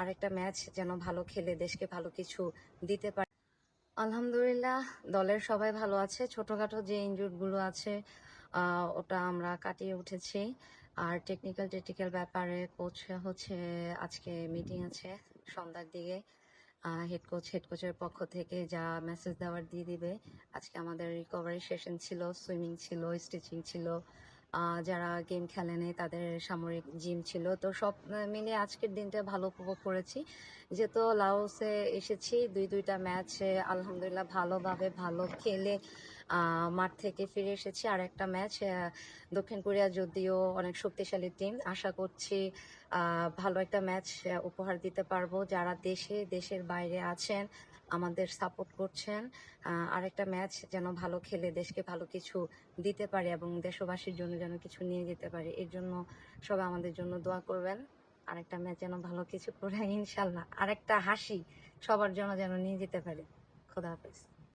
আরেকটা ম্যাচ যেন ভালো খেলে দেশকে ভালো কিছু দিতে পারে। আলহামদুলিল্লাহ, দলের সবাই ভালো আছে। ছোটখাটো যে ইনজুরিগুলো আছে ওটা আমরা কাটিয়ে উঠেছি। আর টেকনিক্যাল ব্যাপারে কোচ হচ্ছে আজকে মিটিং আছে সন্ধ্যার দিকে। হেড কোচের পক্ষ থেকে যা মেসেজ দেওয়ার দিয়ে দিবে। আজকে আমাদের রিকভারি সেশন ছিল, সুইমিং ছিল, স্টিচিং ছিল, যারা গেম খেলেনি তাদের সামরিক জিম ছিল। তো সব মিলিয়ে আজকের দিনটা ভালো উপভোগ করেছি। যেহেতু লাওসে এসেছি, দুইটা ম্যাচে আলহামদুলিল্লাহ ভালোভাবে ভালো খেলে মাঠ থেকে ফিরে এসেছি। আর একটা ম্যাচ দক্ষিণ কোরিয়া যদিও অনেক শক্তিশালী টিম, আশা করছি ভালো একটা ম্যাচ উপহার দিতে পারবো। যারা দেশের বাইরে আছেন আমাদের সাপোর্ট করছেন, আরেকটা ম্যাচ যেন ভালো খেলে দেশকে ভালো কিছু দিতে পারে এবং দেশবাসীর জন্য যেন কিছু নিয়ে যেতে পারে, এর জন্য সবাই আমাদের জন্য দোয়া করবেন। আরেকটা ম্যাচ যেন ভালো কিছু করে ইনশাল্লাহ আরেকটা হাসি সবার জন্য যেন নিয়ে যেতে পারে। খোদা হাফেজ।